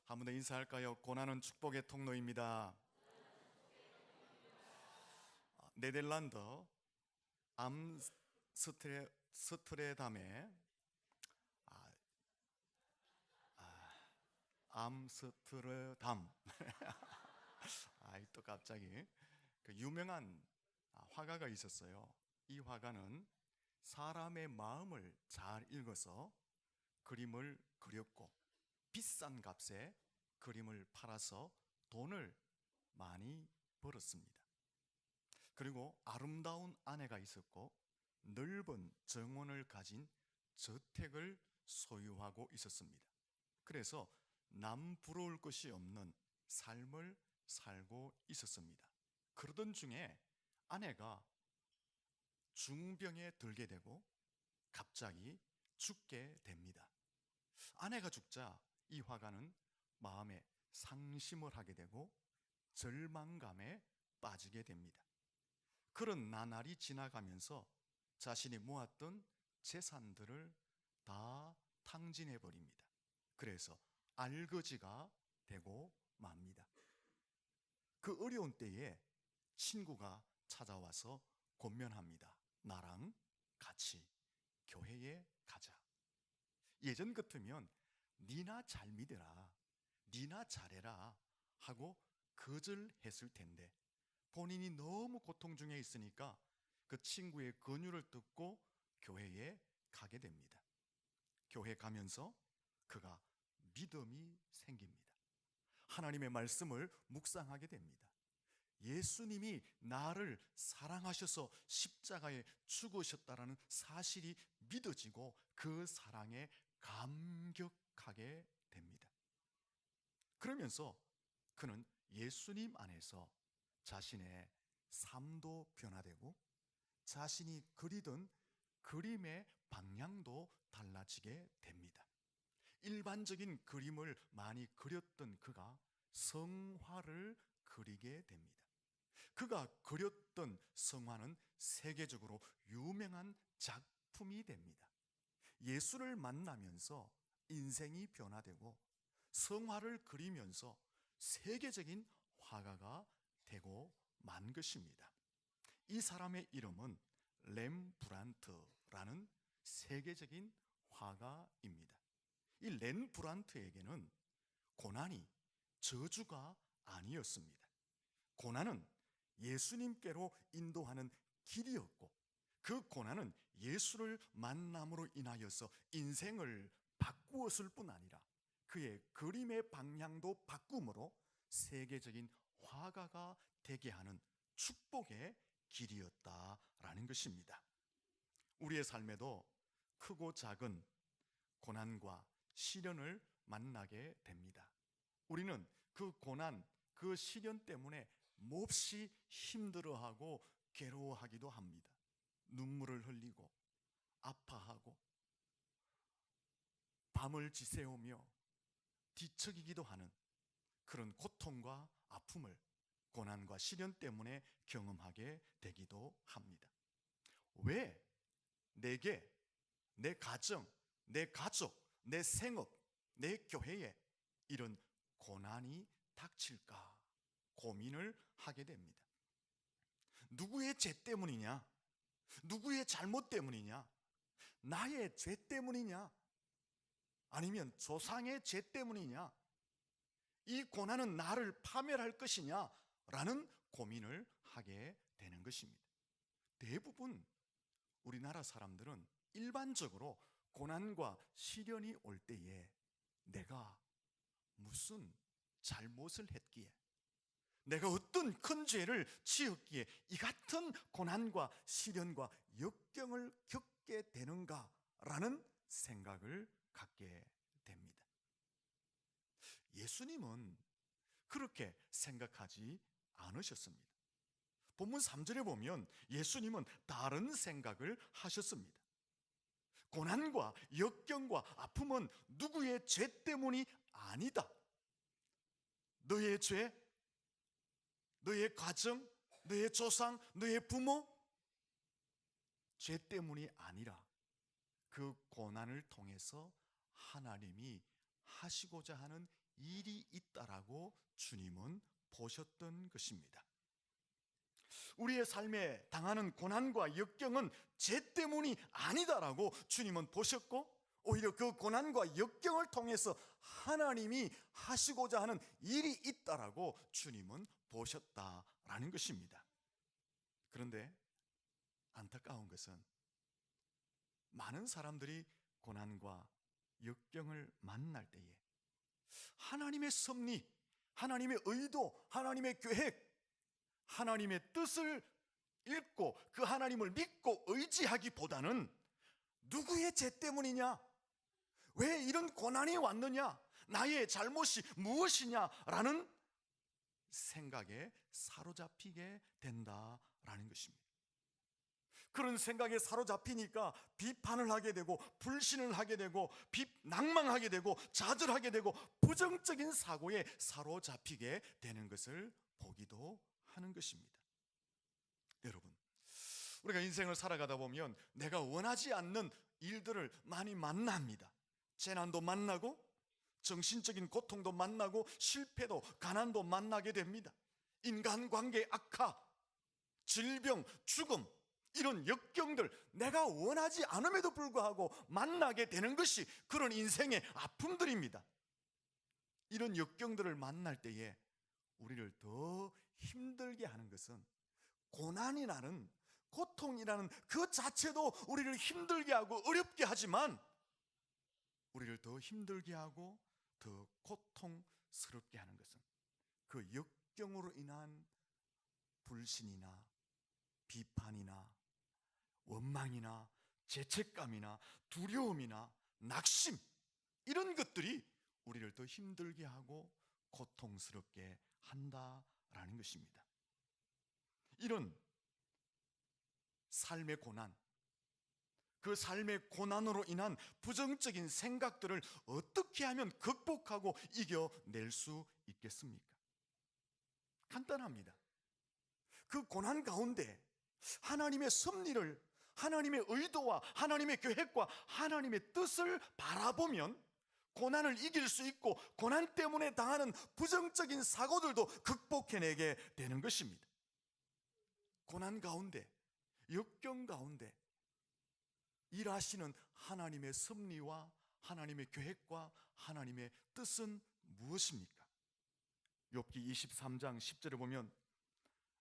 한 번 더 인사할까요? 고난은 축복의 통로입니다. 네덜란드 암스트레담에 아, 암스트르담 또 갑자기 그 유명한 화가가 있었어요. 이 화가는 사람의 마음을 잘 읽어서 그림을 그렸고 비싼 값에 그림을 팔아서 돈을 많이 벌었습니다. 그리고 아름다운 아내가 있었고 넓은 정원을 가진 저택을 소유하고 있었습니다. 그래서 남 부러울 것이 없는 삶을 살고 있었습니다. 그러던 중에 아내가 중병에 들게 되고 갑자기 죽게 됩니다. 아내가 죽자 이 화가는 마음에 상심을 하게 되고 절망감에 빠지게 됩니다. 그런 나날이 지나가면서 자신이 모았던 재산들을 다 탕진해 버립니다. 그래서 알거지가 되고 맙니다. 그 어려운 때에 친구가 찾아와서 권면합니다. 나랑 같이 교회에 가자. 예전 같으면 니나 잘 믿어라, 니나 잘해라 하고 거절했을 텐데 본인이 너무 고통 중에 있으니까 그 친구의 권유를 듣고 교회에 가게 됩니다. 교회 가면서 그가 믿음이 생깁니다. 하나님의 말씀을 묵상하게 됩니다. 예수님이 나를 사랑하셔서 십자가에 죽으셨다라는 사실이 믿어지고 그 사랑에 감격하게 됩니다. 그러면서 그는 예수님 안에서 자신의 삶도 변화되고 자신이 그리던 그림의 방향도 달라지게 됩니다. 일반적인 그림을 많이 그렸던 그가 성화를 그리게 됩니다. 그가 그렸던 성화는 세계적으로 유명한 작품이 됩니다. 예수를 만나면서 인생이 변화되고 성화를 그리면서 세계적인 화가가 되고 만 것입니다. 이 사람의 이름은 렘브란트라는 세계적인 화가입니다. 이 렘브란트에게는 고난이 저주가 아니었습니다. 고난은 예수님께로 인도하는 길이었고 그 고난은 예수를 만남으로 인하여서 인생을 바꾸었을 뿐 아니라 그의 그림의 방향도 바꿈으로 세계적인 화가가 되게 하는 축복의 길이었다라는 것입니다. 우리의 삶에도 크고 작은 고난과 시련을 만나게 됩니다. 우리는 그 고난, 그 시련 때문에 몹시 힘들어하고 괴로워하기도 합니다. 눈물을 흘리고 아파하고 밤을 지새우며 뒤척이기도 하는 그런 고통과 아픔을 고난과 시련 때문에 경험하게 되기도 합니다. 왜 내게, 내 가정, 내 가족, 내 생업, 내 교회에 이런 고난이 닥칠까 고민을 하게 됩니다. 누구의 죄 때문이냐? 누구의 잘못 때문이냐? 나의 죄 때문이냐? 아니면 조상의 죄 때문이냐? 이 고난은 나를 파멸할 것이냐? 라는 고민을 하게 되는 것입니다. 대부분 우리나라 사람들은 일반적으로 고난과 시련이 올 때에 내가 무슨 잘못을 했기에, 내가 어떤 큰 죄를 지었기에 이 같은 고난과 시련과 역경을 겪게 되는가라는 생각을 갖게 됩니다. 예수님은 그렇게 생각하지 않으셨습니다. 본문 3절에 보면 예수님은 다른 생각을 하셨습니다. 고난과 역경과 아픔은 누구의 죄 때문이 아니다. 너의 죄, 너의 가정, 너의 조상, 너의 부모 죄 때문이 아니라 그 고난을 통해서 하나님이 하시고자 하는 일이 있다라고 주님은 보셨던 것입니다. 우리의 삶에 당하는 고난과 역경은 죄 때문이 아니다라고 주님은 보셨고, 오히려 그 고난과 역경을 통해서 하나님이 하시고자 하는 일이 있다라고 주님은 보셨다라는 것입니다. 그런데 안타까운 것은 많은 사람들이 고난과 역경을 만날 때에 하나님의 섭리, 하나님의 의도, 하나님의 계획, 하나님의 뜻을 읽고 그 하나님을 믿고 의지하기보다는 누구의 죄 때문이냐? 왜 이런 고난이 왔느냐? 나의 잘못이 무엇이냐라는 생각에 사로잡히게 된다라는 것입니다. 그런 생각에 사로잡히니까 비판을 하게 되고 불신을 하게 되고 낭망하게 되고 좌절하게 되고 부정적인 사고에 사로잡히게 되는 것을 보기도 하는 것입니다. 여러분, 우리가 인생을 살아가다 보면 내가 원하지 않는 일들을 많이 만납니다. 재난도 만나고 정신적인 고통도 만나고 실패도 가난도 만나게 됩니다. 인간관계 악화, 질병, 죽음, 이런 역경들 내가 원하지 않음에도 불구하고 만나게 되는 것이 그런 인생의 아픔들입니다. 이런 역경들을 만날 때에 우리를 더 힘들게 하는 것은 고난이라는, 고통이라는 그 자체도 우리를 힘들게 하고 어렵게 하지만 우리를 더 힘들게 하고 더 고통스럽게 하는 것은 그 역경으로 인한 불신이나 비판이나 원망이나 죄책감이나 두려움이나 낙심, 이런 것들이 우리를 더 힘들게 하고 고통스럽게 한다라는 것입니다. 이런 삶의 고난, 그 삶의 고난으로 인한 부정적인 생각들을 어떻게 하면 극복하고 이겨낼 수 있겠습니까? 간단합니다. 그 고난 가운데 하나님의 섭리를, 하나님의 의도와 하나님의 계획과 하나님의 뜻을 바라보면 고난을 이길 수 있고 고난 때문에 당하는 부정적인 사고들도 극복해내게 되는 것입니다. 고난 가운데, 역경 가운데 일하시는 하나님의 섭리와 하나님의 계획과 하나님의 뜻은 무엇입니까? 욥기 23장 10절에 보면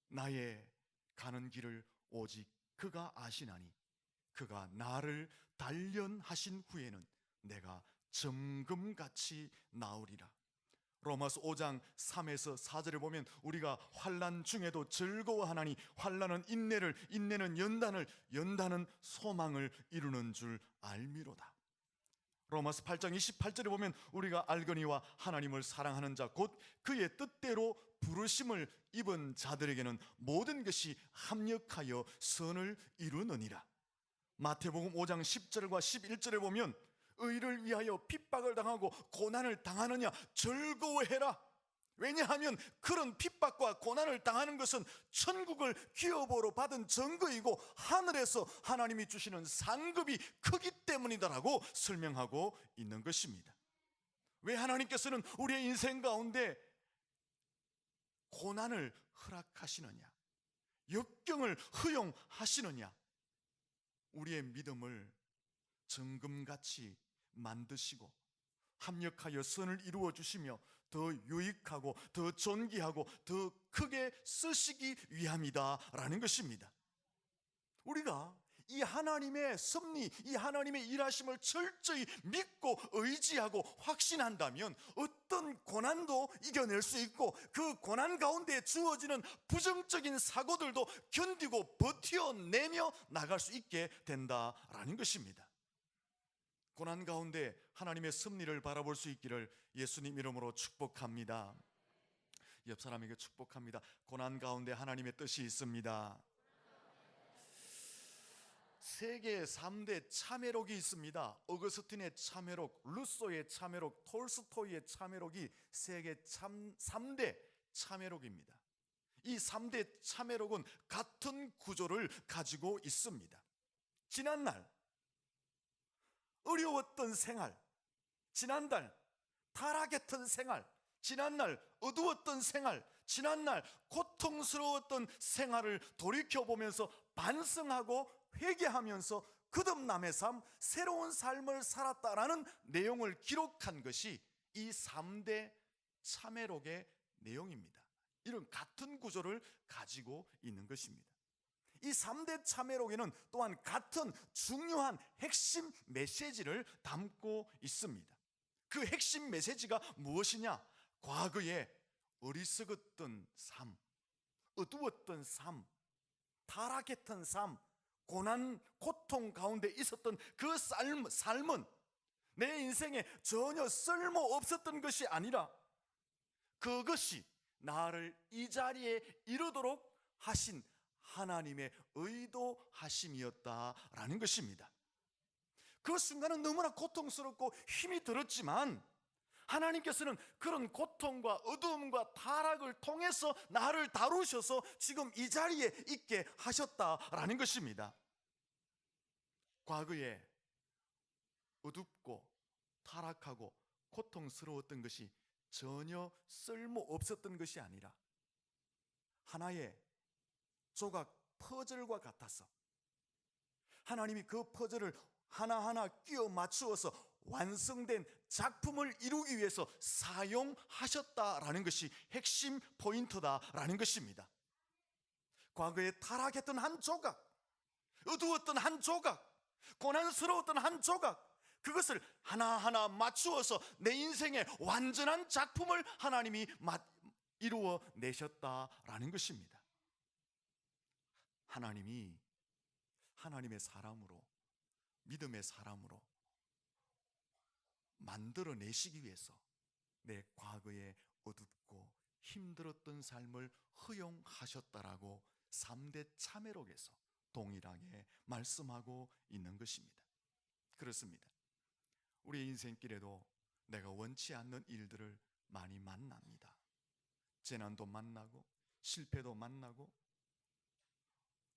나의 가는 길을 오직 그가 아시나니 그가 나를 단련하신 후에는 내가 점금같이 나으리라. 로마서 5장 3에서 4절에 보면 우리가 환난 중에도 즐거워하나니 환난은 인내를, 인내는 연단을, 연단은 소망을 이루는 줄 알미로다. 로마서 8장 28절에 보면 우리가 알거니와 하나님을 사랑하는 자 곧 그의 뜻대로 부르심을 입은 자들에게는 모든 것이 합력하여 선을 이루느니라. 마태복음 5장 10절과 11절에 보면 의를 위하여 핍박을 당하고 고난을 당하느냐 즐거워해라. 왜냐하면 그런 핍박과 고난을 당하는 것은 천국을 기업으로 받은 증거이고 하늘에서 하나님이 주시는 상급이 크기 때문이다라고 설명하고 있는 것입니다. 왜 하나님께서는 우리의 인생 가운데 고난을 허락하시느냐, 역경을 허용하시느냐? 우리의 믿음을 정금같이 만드시고 합력하여 선을 이루어 주시며 더 유익하고 더 존귀하고 더 크게 쓰시기 위함이다라는 것입니다. 우리가 이 하나님의 섭리, 이 하나님의 일하심을 철저히 믿고 의지하고 확신한다면 어떤 고난도 이겨낼 수 있고 그 고난 가운데 주어지는 부정적인 사고들도 견디고 버텨내며 나갈 수 있게 된다라는 것입니다. 고난 가운데 하나님의 섭리를 바라볼 수 있기를 예수님 이름으로 축복합니다. 옆 사람에게 축복합니다. 고난 가운데 하나님의 뜻이 있습니다. 세계 3대 참회록이 있습니다. 어거스틴의 참회록, 루소의 참회록, 톨스토이의 참회록이 세계 3대 참회록입니다. 이 3대 참회록은 같은 구조를 가지고 있습니다. 지난날 어려웠던 생활, 지난달 타락했던 생활, 지난날 어두웠던 생활, 지난날 고통스러웠던 생활을 돌이켜보면서 반성하고 회개하면서 거듭남의 삶, 새로운 삶을 살았다라는 내용을 기록한 것이 이 3대 참회록의 내용입니다. 이런 같은 구조를 가지고 있는 것입니다. 이 3대 참회록에는 또한 같은 중요한 핵심 메시지를 담고 있습니다. 그 핵심 메시지가 무엇이냐? 과거에 어리석었던 삶, 어두웠던 삶, 타락했던 삶, 고난, 고통 가운데 있었던 그 삶은 내 인생에 전혀 쓸모없었던 것이 아니라 그것이 나를 이 자리에 이르도록 하신 하나님의 의도하심이었다라는 것입니다. 그 순간은 너무나 고통스럽고 힘이 들었지만 하나님께서는 그런 고통과 어두움과 타락을 통해서 나를 다루셔서 지금 이 자리에 있게 하셨다라는 것입니다. 과거에 어둡고 타락하고 고통스러웠던 것이 전혀 쓸모없었던 것이 아니라 하나의 조각 퍼즐과 같아서 하나님이 그 퍼즐을 하나하나 끼워 맞추어서 완성된 작품을 이루기 위해서 사용하셨다라는 것이 핵심 포인트다라는 것입니다. 과거에 타락했던 한 조각, 어두웠던 한 조각, 고난스러웠던 한 조각, 그것을 하나하나 맞추어서 내 인생의 완전한 작품을 하나님이 이루어 내셨다라는 것입니다. 하나님이 하나님의 사람으로, 믿음의 사람으로 만들어내시기 위해서 내 과거에 어둡고 힘들었던 삶을 허용하셨다라고 3대 참회록에서 동일하게 말씀하고 있는 것입니다. 그렇습니다. 우리의 인생길에도 내가 원치 않는 일들을 많이 만납니다. 재난도 만나고 실패도 만나고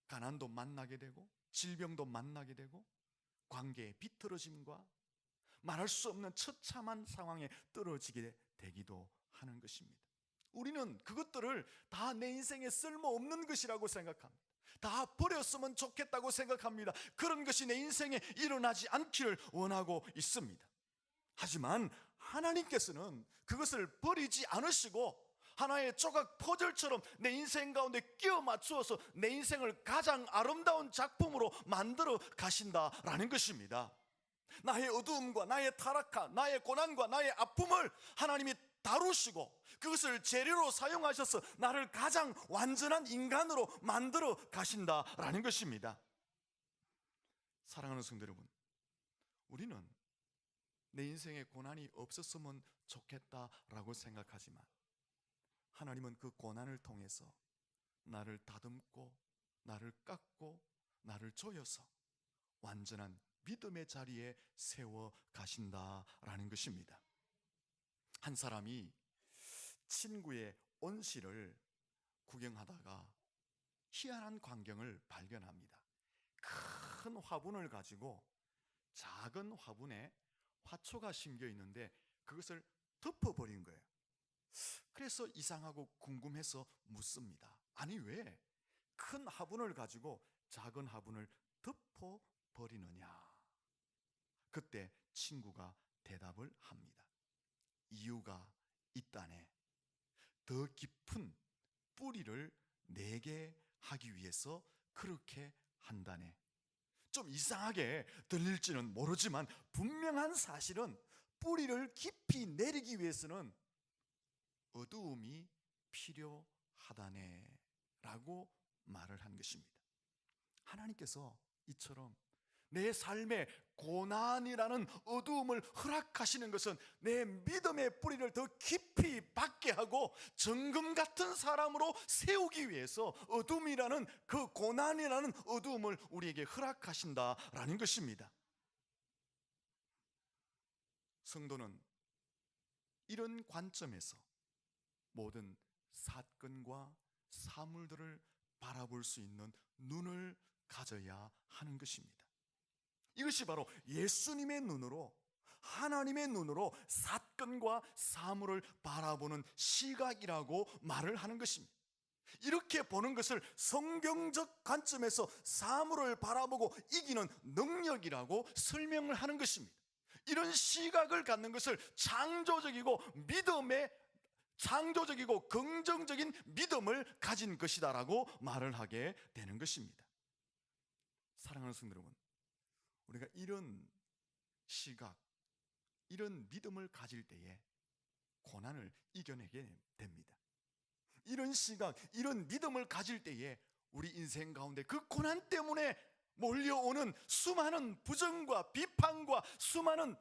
가난도 만나게 되고 질병도 만나게 되고 관계의 비틀어짐과 말할 수 없는 처참한 상황에 떨어지게 되기도 하는 것입니다. 우리는 그것들을 다 내 인생에 쓸모없는 것이라고 생각합니다. 다 버렸으면 좋겠다고 생각합니다. 그런 것이 내 인생에 일어나지 않기를 원하고 있습니다. 하지만 하나님께서는 그것을 버리지 않으시고 하나의 조각 퍼즐처럼 내 인생 가운데 끼워 맞추어서 내 인생을 가장 아름다운 작품으로 만들어 가신다라는 것입니다. 나의 어두움과 나의 타락함, 나의 고난과 나의 아픔을 하나님이 다루시고 그것을 재료로 사용하셔서 나를 가장 완전한 인간으로 만들어 가신다라는 것입니다. 사랑하는 성도 여러분, 우리는 내 인생에 고난이 없었으면 좋겠다라고 생각하지만 하나님은 그 고난을 통해서 나를 다듬고 나를 깎고 나를 조여서 완전한 믿음의 자리에 세워 가신다라는 것입니다. 한 사람이 친구의 온실을 구경하다가 희한한 광경을 발견합니다. 큰 화분을 가지고 작은 화분에 화초가 심겨 있는데 그것을 덮어버린 거예요. 그래서 이상하고 궁금해서 묻습니다. 아니 왜 큰 화분을 가지고 작은 화분을 덮어버리느냐? 그때 친구가 대답을 합니다. 이유가 있다네. 더 깊은 뿌리를 내게 하기 위해서 그렇게 한다네. 좀 이상하게 들릴지는 모르지만 분명한 사실은 뿌리를 깊이 내리기 위해서는 어두움이 필요하다네 라고 말을 한 것입니다. 하나님께서 이처럼 내 삶에 고난이라는 어두움을 허락하시는 것은 내 믿음의 뿌리를 더 깊이 받게 하고 정금 같은 사람으로 세우기 위해서 어둠이라는 그 고난이라는 어두움을 우리에게 허락하신다라는 것입니다. 성도는 이런 관점에서 모든 사건과 사물들을 바라볼 수 있는 눈을 가져야 하는 것입니다. 이것이 바로 예수님의 눈으로 하나님의 눈으로 사건과 사물을 바라보는 시각이라고 말을 하는 것입니다. 이렇게 보는 것을 성경적 관점에서 사물을 바라보고 이기는 능력이라고 설명을 하는 것입니다. 이런 시각을 갖는 것을 창조적이고 긍정적인 믿음을 가진 것이다라고 말을 하게 되는 것입니다. 사랑하는 성도 여러분, 우리가 이런 시각, 이런 믿음을 가질 때에 고난을 이겨내게 됩니다. 이런 시각, 이런 믿음을 가질 때에 우리 인생 가운데 그 고난 때문에 몰려오는 수많은 부정과 비판과 수많은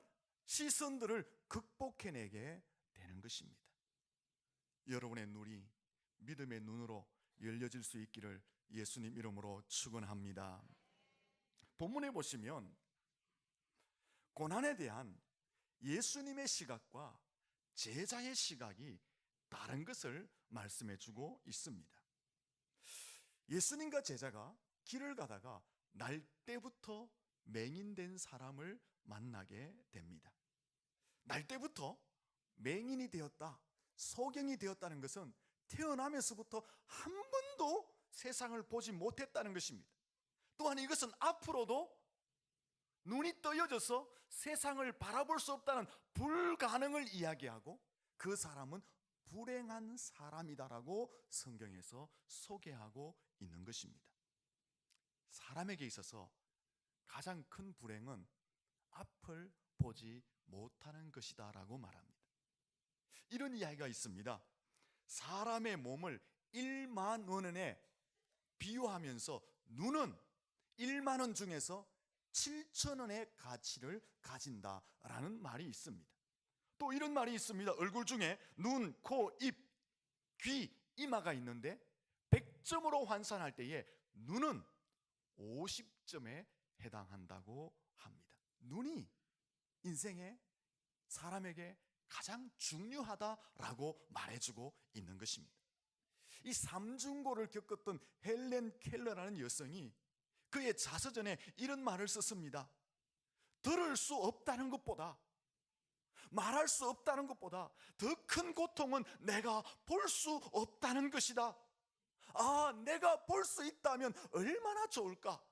시선들을 극복해내게 되는 것입니다. 여러분의 눈이 믿음의 눈으로 열려질 수 있기를 예수님 이름으로 축원합니다. 본문에 보시면 고난에 대한 예수님의 시각과 제자의 시각이 다른 것을 말씀해 주고 있습니다. 예수님과 제자가 길을 가다가 날 때부터 맹인된 사람을 만나게 됩니다. 날 때부터 맹인이 되었다, 소경이 되었다는 것은 태어나면서부터 한 번도 세상을 보지 못했다는 것입니다. 또한 이것은 앞으로도 눈이 떠여져서 세상을 바라볼 수 없다는 불가능을 이야기하고 그 사람은 불행한 사람이다라고 성경에서 소개하고 있는 것입니다. 사람에게 있어서 가장 큰 불행은 앞을 보지 못하는 것이다라고 말합니다. 이런 이야기가 있습니다. 사람의 몸을 1만 원에 비유하면서 눈은 1만 원 중에서 7천 원의 가치를 가진다라는 말이 있습니다. 또 이런 말이 있습니다. 얼굴 중에 눈, 코, 입, 귀, 이마가 있는데 100점으로 환산할 때에 눈은 50점에 해당한다고 합니다. 눈이 인생에 사람에게 가장 중요하다라고 말해주고 있는 것입니다. 이 삼중고를 겪었던 헬렌 켈러라는 여성이 그의 자서전에 이런 말을 썼습니다. 들을 수 없다는 것보다, 말할 수 없다는 것보다 더 큰 고통은 내가 볼 수 없다는 것이다. 아, 내가 볼 수 있다면 얼마나 좋을까.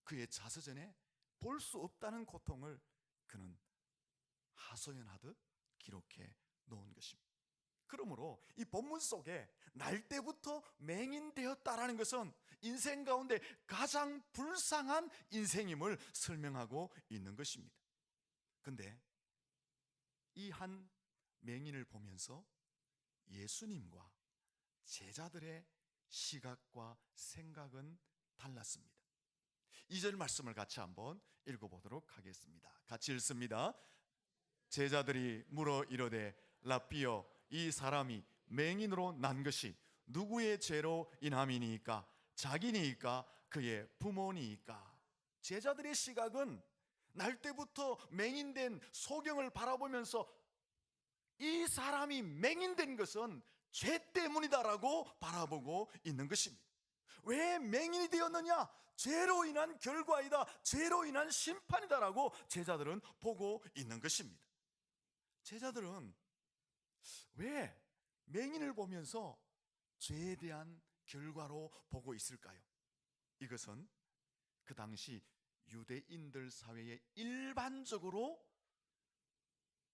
그의 자서전에 볼 수 없다는 고통을 그는 하소연하듯 기록해 놓은 것입니다. 그러므로 이 본문 속에 날 때부터 맹인되었다라는 것은 인생 가운데 가장 불쌍한 인생임을 설명하고 있는 것입니다. 근데 이 한 맹인을 보면서 예수님과 제자들의 시각과 생각은 달랐습니다. 2절 말씀을 같이 한번 읽어보도록 하겠습니다. 같이 읽습니다. 제자들이 물어 이르되 라삐여, 이 사람이 맹인으로 난 것이 누구의 죄로 인함이니까? 자기니까? 그의 부모니까? 제자들의 시각은 날 때부터 맹인된 소경을 바라보면서 이 사람이 맹인된 것은 죄 때문이다라고 바라보고 있는 것입니다. 왜 맹인이 되었느냐? 죄로 인한 결과이다, 죄로 인한 심판이다라고 제자들은 보고 있는 것입니다. 제자들은 왜 맹인을 보면서 죄에 대한 결과로 보고 있을까요? 이것은 그 당시 유대인들 사회에 일반적으로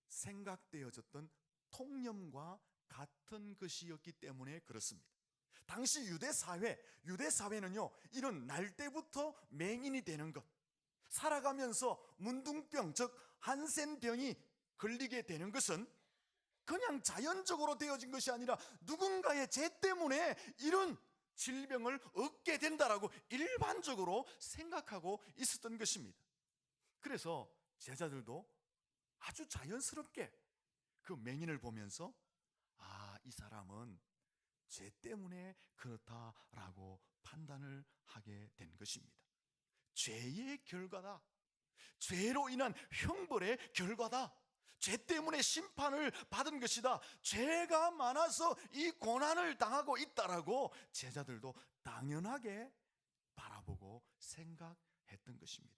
생각되어졌던 통념과 같은 것이었기 때문에 그렇습니다. 당시 유대사회는요, 이런 날 때부터 맹인이 되는 것, 살아가면서 문둥병, 즉 한센병이 걸리게 되는 것은 그냥 자연적으로 되어진 것이 아니라 누군가의 죄 때문에 이런 질병을 얻게 된다라고 일반적으로 생각하고 있었던 것입니다. 그래서 제자들도 아주 자연스럽게 그 맹인을 보면서 아, 이 사람은 죄 때문에 그렇다라고 판단을 하게 된 것입니다. 죄의 결과다, 죄로 인한 형벌의 결과다, 죄 때문에 심판을 받은 것이다, 죄가 많아서 이 고난을 당하고 있다라고 제자들도 당연하게 바라보고 생각했던 것입니다.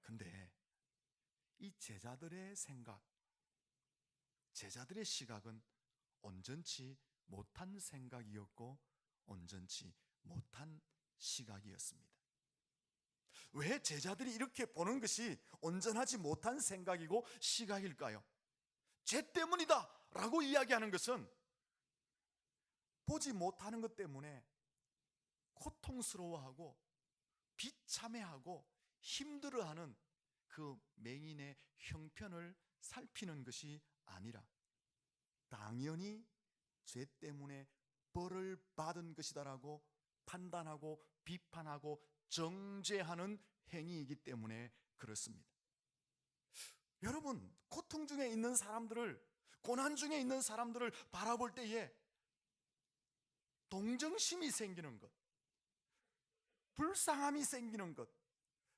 근데 이 제자들의 생각, 제자들의 시각은 온전치 못한 생각이었고 온전치 못한 시각이었습니다. 왜 제자들이 이렇게 보는 것이 온전하지 못한 생각이고 시각일까요? 죄 때문이다 라고 이야기하는 것은 보지 못하는 것 때문에 고통스러워하고 비참해하고 힘들어하는 그 맹인의 형편을 살피는 것이 아니라 당연히 죄 때문에 벌을 받은 것이다라고 판단하고 비판하고 정죄하는 행위이기 때문에 그렇습니다. 여러분, 고통 중에 있는 사람들을, 고난 중에 있는 사람들을 바라볼 때에 동정심이 생기는 것, 불쌍함이 생기는 것,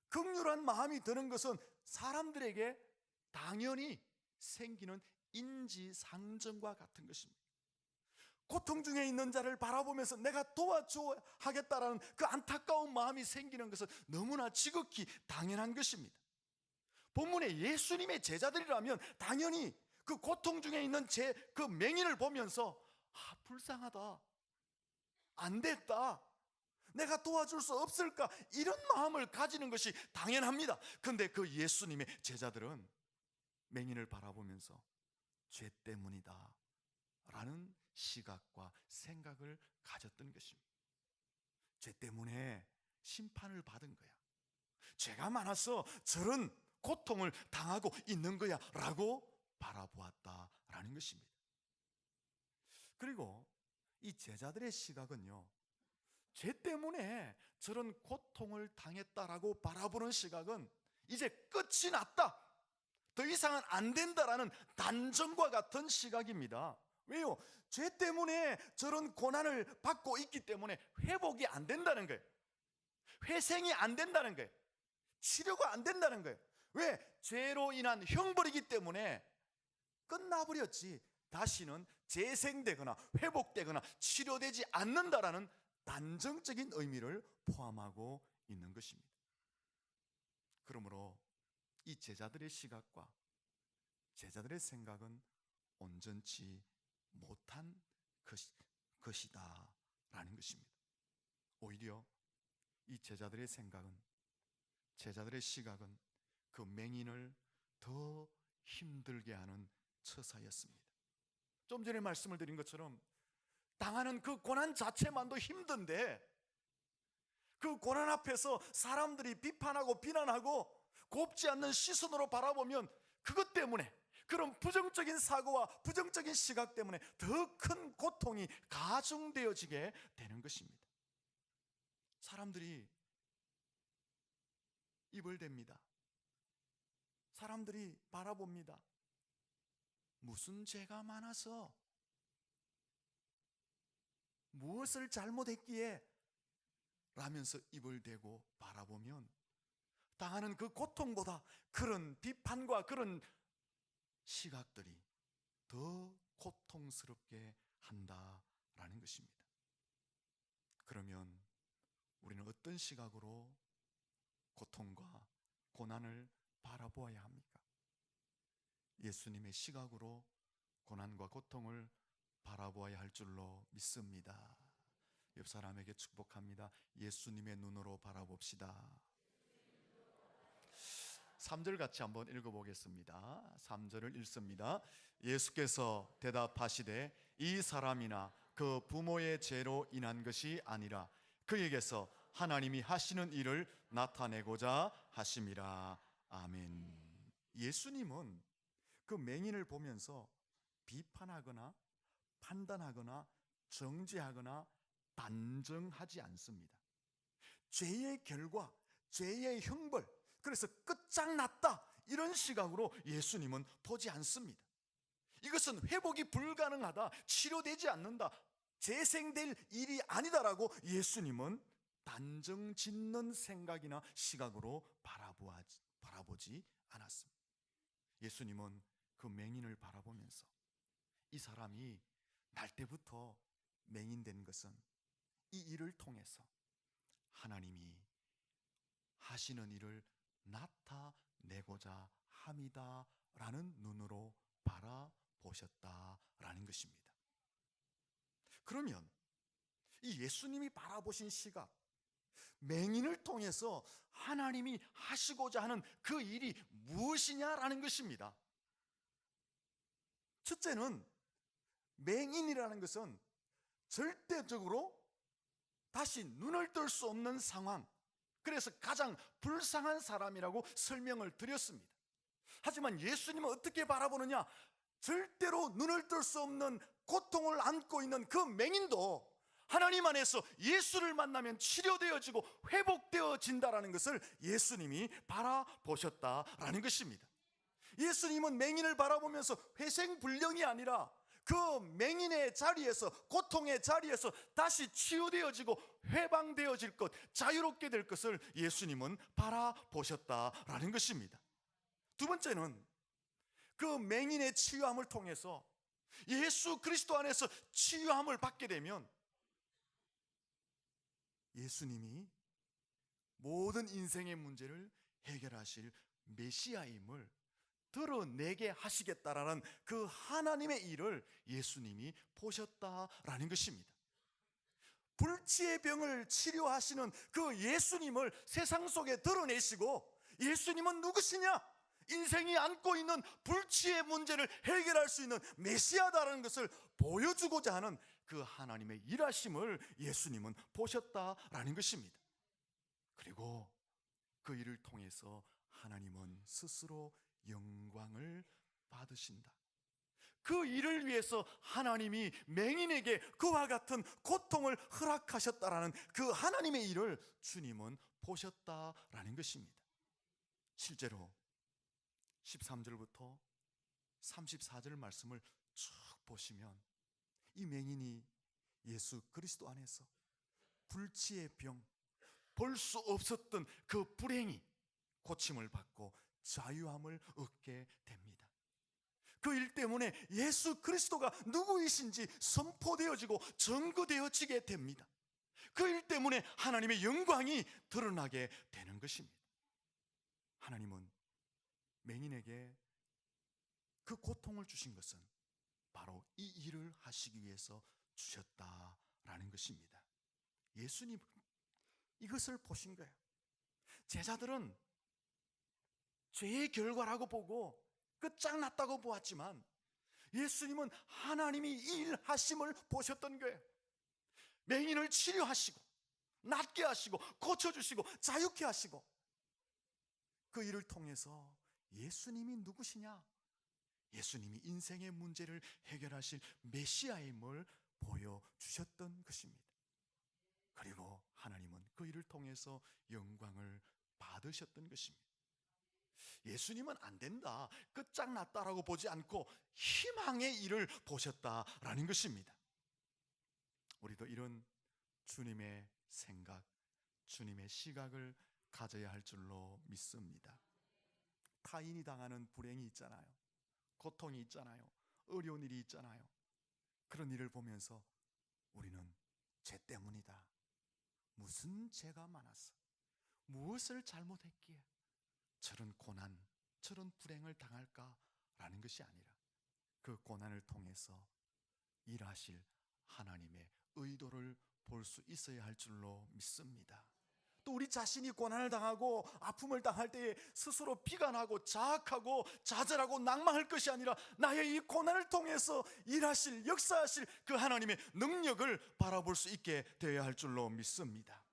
긍휼한 마음이 드는 것은 사람들에게 당연히 생기는 인지상정과 같은 것입니다. 고통 중에 있는 자를 바라보면서 내가 도와줘 하겠다라는 그 안타까운 마음이 생기는 것은 너무나 지극히 당연한 것입니다. 본문에 예수님의 제자들이라면 당연히 그 고통 중에 있는 그 맹인을 보면서 불쌍하다, 안 됐다, 내가 도와줄 수 없을까, 이런 마음을 가지는 것이 당연합니다. 그런데 그 예수님의 제자들은 맹인을 바라보면서 죄 때문이다 라는 시각과 생각을 가졌던 것입니다. 죄 때문에 심판을 받은 거야, 죄가 많아서 저런 고통을 당하고 있는 거야 라고 바라보았다라는 것입니다. 그리고 이 제자들의 시각은요, 죄 때문에 저런 고통을 당했다라고 바라보는 시각은 이제 끝이 났다, 더 이상은 안 된다라는 단정과 같은 시각입니다. 왜요? 죄 때문에 저런 고난을 받고 있기 때문에 회복이 안 된다는 거예요. 회생이 안 된다는 거예요. 치료가 안 된다는 거예요. 왜? 죄로 인한 형벌이기 때문에 끝나버렸지 다시는 재생되거나 회복되거나 치료되지 않는다라는 단정적인 의미를 포함하고 있는 것입니다. 그러므로 이 제자들의 시각과 제자들의 생각은 온전치 못한 것이다 라는 것입니다. 오히려 이 제자들의 생각은, 제자들의 시각은 그 맹인을 더 힘들게 하는 처사였습니다. 좀 전에 말씀을 드린 것처럼 당하는 그 고난 자체만도 힘든데 그 고난 앞에서 사람들이 비판하고 비난하고 곱지 않는 시선으로 바라보면 그것 때문에, 그런 부정적인 사고와 부정적인 시각 때문에 더 큰 고통이 가중되어지게 되는 것입니다. 사람들이 입을 댑니다. 사람들이 바라봅니다. 무슨 죄가 많아서, 무엇을 잘못했기에 라면서 입을 대고 바라보면 당하는 그 고통보다 그런 비판과 그런 시각들이 더 고통스럽게 한다라는 것입니다. 그러면 우리는 어떤 시각으로 고통과 고난을 바라보아야 합니까? 예수님의 시각으로 고난과 고통을 바라보아야 할 줄로 믿습니다. 옆 사람에게 축복합니다. 예수님의 눈으로 바라봅시다. 3절 같이 한번 읽어보겠습니다. 3절을 읽습니다. 예수께서 대답하시되 이 사람이나 그 부모의 죄로 인한 것이 아니라 그에게서 하나님이 하시는 일을 나타내고자 하심이라. 아멘. 예수님은 그 맹인을 보면서 비판하거나 판단하거나 정죄하거나 단정하지 않습니다. 죄의 결과, 죄의 형벌, 그래서 끝장났다 이런 시각으로 예수님은 보지 않습니다. 이것은 회복이 불가능하다, 치료되지 않는다, 재생될 일이 아니다라고 예수님은 단정 짓는 생각이나 시각으로 바라보지 않았습니다. 예수님은 그 맹인을 바라보면서 이 사람이 날 때부터 맹인된 것은 이 일을 통해서 하나님이 하시는 일을 나타내고자 함이다라는 눈으로 바라보셨다라는 것입니다. 그러면 이 예수님이 바라보신 시각, 맹인을 통해서 하나님이 하시고자 하는 그 일이 무엇이냐라는 것입니다. 첫째는 맹인이라는 것은 절대적으로 다시 눈을 뜰 수 없는 상황, 그래서 가장 불쌍한 사람이라고 설명을 드렸습니다. 하지만 예수님은 어떻게 바라보느냐? 절대로 눈을 뜰 수 없는 고통을 안고 있는 그 맹인도 하나님 안에서 예수를 만나면 치료되어지고 회복되어진다라는 것을 예수님이 바라보셨다라는 것입니다. 예수님은 맹인을 바라보면서 회생불능이 아니라 그 맹인의 자리에서, 고통의 자리에서 다시 치유되어지고 회방되어질 것, 자유롭게 될 것을 예수님은 바라보셨다라는 것입니다. 두 번째는 그 맹인의 치유함을 통해서 예수 그리스도 안에서 치유함을 받게 되면 예수님이 모든 인생의 문제를 해결하실 메시아임을 드러내게 하시겠다라는 그 하나님의 일을 예수님이 보셨다라는 것입니다. 불치의 병을 치료하시는 그 예수님을 세상 속에 드러내시고, 예수님은 누구시냐? 인생이 안고 있는 불치의 문제를 해결할 수 있는 메시아다라는 것을 보여주고자 하는 그 하나님의 일하심을 예수님은 보셨다라는 것입니다. 그리고 그 일을 통해서 하나님은 스스로 영광을 받으신다. 그 일을 위해서 하나님이 맹인에게 그와 같은 고통을 허락하셨다라는 그 하나님의 일을 주님은 보셨다라는 것입니다. 실제로 13절부터 34절 말씀을 쭉 보시면 이 맹인이 예수 그리스도 안에서 불치의 병, 볼 수 없었던 그 불행이 고침을 받고 자유함을 얻게 됩니다. 그 일 때문에 예수 그리스도가 누구이신지 선포되어지고 증거되어지게 됩니다. 그 일 때문에 하나님의 영광이 드러나게 되는 것입니다. 하나님은 맹인에게 그 고통을 주신 것은 바로 이 일을 하시기 위해서 주셨다라는 것입니다. 예수님은 이것을 보신 거예요. 제자들은 죄의 결과라고 보고 끝장났다고 보았지만 예수님은 하나님이 이 일하심을 보셨던 거예요. 맹인을 치료하시고 낫게 하시고 고쳐주시고 자유케 하시고, 그 일을 통해서 예수님이 누구시냐? 예수님이 인생의 문제를 해결하실 메시아임을 보여주셨던 것입니다. 그리고 하나님은 그 일을 통해서 영광을 받으셨던 것입니다. 예수님은 안 된다, 끝장났다라고 보지 않고 희망의 일을 보셨다라는 것입니다. 우리도 이런 주님의 생각, 주님의 시각을 가져야 할 줄로 믿습니다. 타인이 당하는 불행이 있잖아요. 고통이 있잖아요. 어려운 일이 있잖아요. 그런 일을 보면서 우리는 죄 때문이다, 무슨 죄가 많았어, 무엇을 잘못했기에 저런 고난, 저런 불행을 당할까라는 것이 아니라 그 고난을 통해서 일하실 하나님의 의도를 볼 수 있어야 할 줄로 믿습니다. 또 우리 자신이 고난을 당하고 아픔을 당할 때에 스스로 비관하고 자학하고 좌절하고 낭망할 것이 아니라 나의 이 고난을 통해서 일하실, 역사하실 그 하나님의 능력을 바라볼 수 있게 되어야 할 줄로 믿습니다.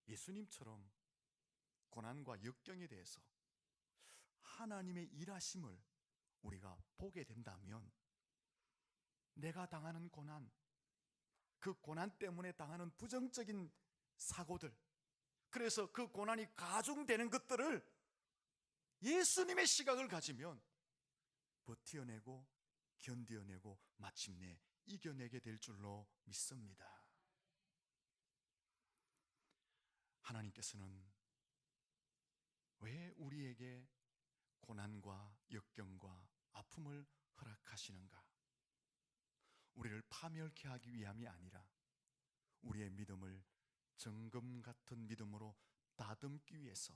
예수님처럼 고난과 역경에 대해서 하나님의 일하심을 우리가 보게 된다면 내가 당하는 고난, 그 고난 때문에 당하는 부정적인 사고들, 그래서 그 고난이 가중되는 것들을 예수님의 시각을 가지면 버텨내고 견뎌내고 마침내 이겨내게 될 줄로 믿습니다. 하나님께서는 왜 우리에게 고난과 역경과 아픔을 허락하시는가? 우리를 파멸케 하기 위함이 아니라 우리의 믿음을 정금 같은 믿음으로 다듬기 위해서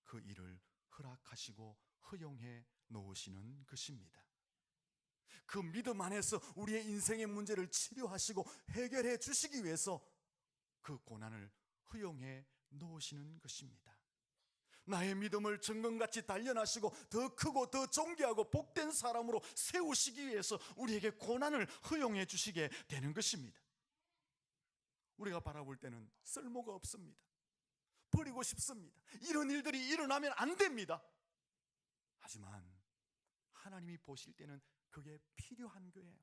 그 일을 허락하시고 허용해 놓으시는 것입니다. 그 믿음 안에서 우리의 인생의 문제를 치료하시고 해결해 주시기 위해서 그 고난을 허용해 놓으시는 것입니다. 나의 믿음을 정금같이 단련하시고 더 크고 더 존귀하고 복된 사람으로 세우시기 위해서 우리에게 고난을 허용해 주시게 되는 것입니다. 우리가 바라볼 때는 쓸모가 없습니다. 버리고 싶습니다. 이런 일들이 일어나면 안 됩니다. 하지만 하나님이 보실 때는 그게 필요한 거예요.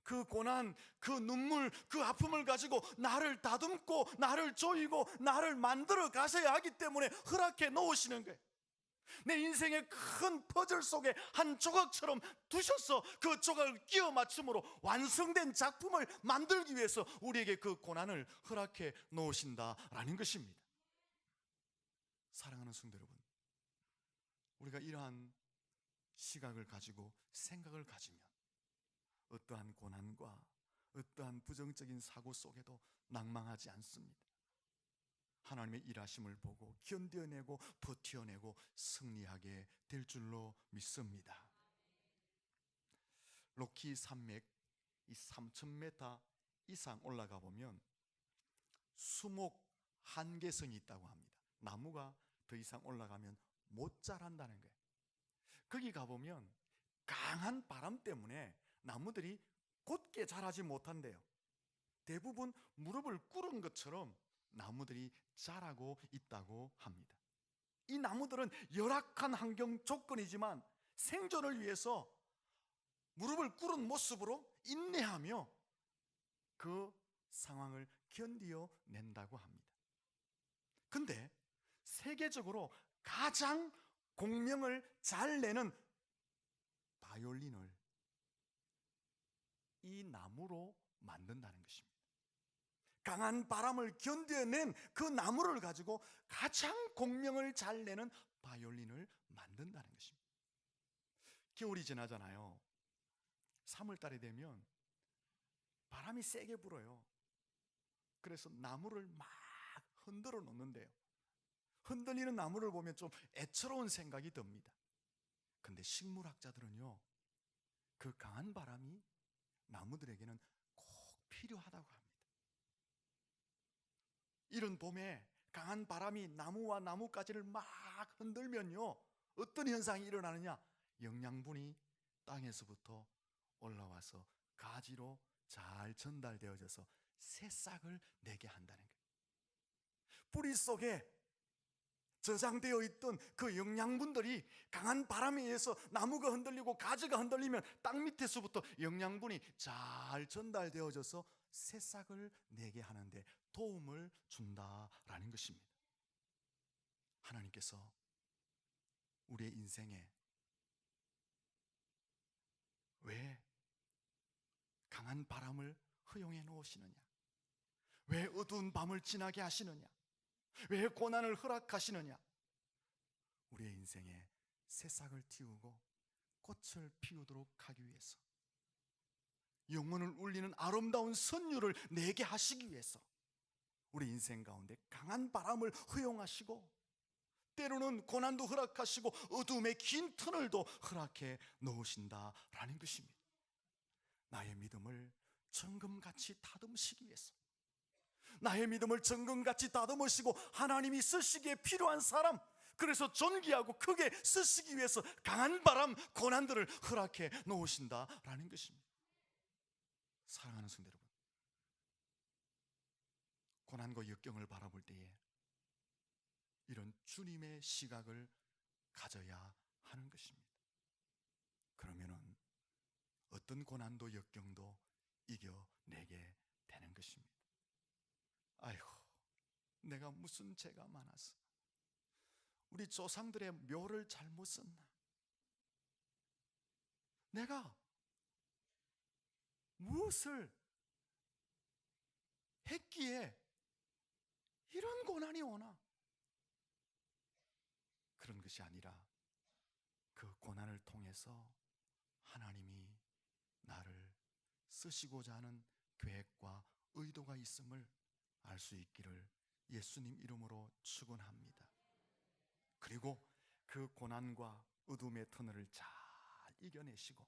그 고난, 그 눈물, 그 아픔을 가지고 나를 다듬고 나를 조이고 나를 만들어 가셔야 하기 때문에 허락해 놓으시는 거예요. 내 인생의 큰 퍼즐 속에 한 조각처럼 두셔서 그 조각을 끼워 맞춤으로 완성된 작품을 만들기 위해서 우리에게 그 고난을 허락해 놓으신다라는 것입니다. 사랑하는 성도 여러분, 우리가 이러한 시각을 가지고 생각을 가지면 어떠한 고난과 어떠한 부정적인 사고 속에도 낭망하지 않습니다. 하나님의 일하심을 보고 견뎌내고 버텨내고 승리하게 될 줄로 믿습니다. 로키 산맥 이 3,000m 이상 올라가 보면 수목 한계성이 있다고 합니다. 나무가 더 이상 올라가면 못 자란다는 거예요. 거기 가보면 강한 바람 때문에 나무들이 곧게 자라지 못한대요. 대부분 무릎을 꿇은 것처럼 나무들이 자라고 있다고 합니다. 이 나무들은 열악한 환경 조건이지만 생존을 위해서 무릎을 꿇은 모습으로 인내하며 그 상황을 견디어 낸다고 합니다. 근데 세계적으로 가장 공명을 잘 내는 바이올린을 이 나무로 만든다는 것입니다. 강한 바람을 견뎌낸 그 나무를 가지고 가장 공명을 잘 내는 바이올린을 만든다는 것입니다. 겨울이 지나잖아요. 3월달이 되면 바람이 세게 불어요. 그래서 나무를 막 흔들어 놓는데요. 흔들리는 나무를 보면 좀 애처로운 생각이 듭니다. 근데 식물학자들은요, 그 강한 바람이 나무들에게는 꼭 필요하다고 합니다. 이런 봄에 강한 바람이 나무와 나뭇가지를 막 흔들면요, 어떤 현상이 일어나느냐? 영양분이 땅에서부터 올라와서 가지로 잘 전달되어져서 새싹을 내게 한다는 거예요. 뿌리 속에 저장되어 있던 그 영양분들이 강한 바람에 의해서 나무가 흔들리고 가지가 흔들리면 땅 밑에서부터 영양분이 잘 전달되어져서 새싹을 내게 하는데 도움을 준다라는 것입니다. 하나님께서 우리의 인생에 왜 강한 바람을 허용해 놓으시느냐? 왜 어두운 밤을 지나게 하시느냐? 왜 고난을 허락하시느냐? 우리의 인생에 새싹을 틔우고 꽃을 피우도록 하기 위해서, 영혼을 울리는 아름다운 선율을 내게 하시기 위해서 우리 인생 가운데 강한 바람을 허용하시고 때로는 고난도 허락하시고 어둠의 긴 터널도 허락해 놓으신다라는 것입니다. 나의 믿음을 정금같이 다듬으시기 위해서, 나의 믿음을 정금같이 다듬으시고 하나님이 쓰시기에 필요한 사람, 그래서 존귀하고 크게 쓰시기 위해서 강한 바람, 고난들을 허락해 놓으신다라는 것입니다. 사랑하는 성도 여러분, 고난과 역경을 바라볼 때에 이런 주님의 시각을 가져야 하는 것입니다. 그러면은 어떤 고난도 역경도 이겨내게 되는 것입니다. 아이고, 내가 무슨 죄가 많아서 우리 조상들의 묘를 잘못 썼나? 내가 무엇을 했기에 이런 고난이 오나? 그런 것이 아니라 그 고난을 통해서 하나님이 나를 쓰시고자 하는 계획과 의도가 있음을 알 수 있기를 예수님 이름으로 축원합니다. 그리고 그 고난과 어둠의 터널을 잘 이겨내시고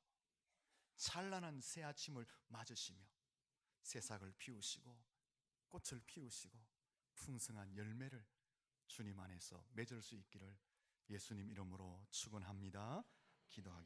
찬란한 새 아침을 맞으시며 새싹을 피우시고 꽃을 피우시고 풍성한 열매를 주님 안에서 맺을 수 있기를 예수님 이름으로 축원합니다. 기도하겠습니다.